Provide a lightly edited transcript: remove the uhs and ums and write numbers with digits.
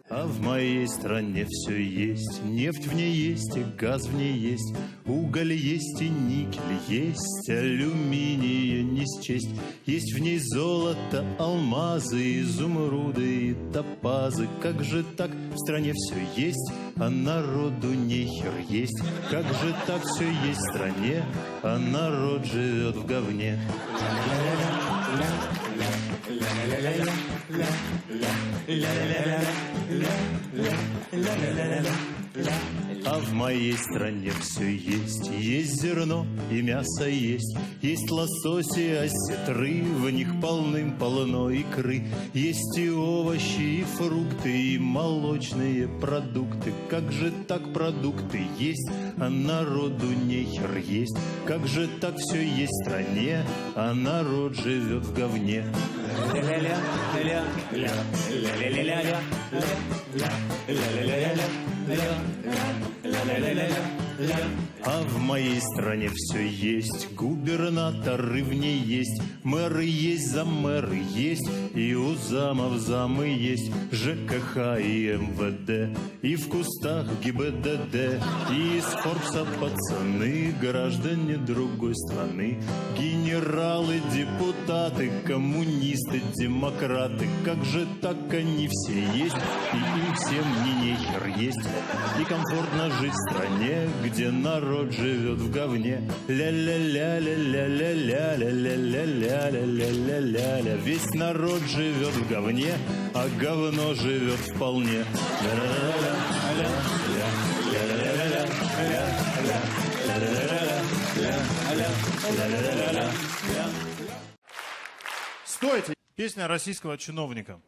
А в моей стране все есть, нефть в ней есть, и газ в ней есть, уголь есть и никель есть, алюминия не счесть. Есть в ней золото, алмазы, изумруды и топазы. Как же так, в стране все есть, а народу нехер есть? Как же так, все есть в стране, а народ живет в говне? А в моей стране все есть. Есть зерно и мясо есть. Есть лосось и осетры, в них полным-полно икры. Есть и овощи, и фрукты, и молочные продукты. Как же так продукты есть, а народу нехер есть? Как же так все есть в стране, а народ живет в говне? А в моей стране все есть, губернаторы в ней есть, мэры есть, замэры есть, и у замов замы есть, ЖКХ и МВД, и в кустах ГИБДД, и из Форбса пацаны, граждане другой страны, генералы, депутаты, коммунисты, демократы. Как же так они все есть, и им всем не нехер есть, и комфортно жить в стране, где народ живет в говне. Ля-ля-ля-ля-ля-ля-ля-ля-ля-ля-ля-ля-ля-ля-ля. Весь народ живет в говне, а говно живет вполне. Стойте! Песня российского чиновника.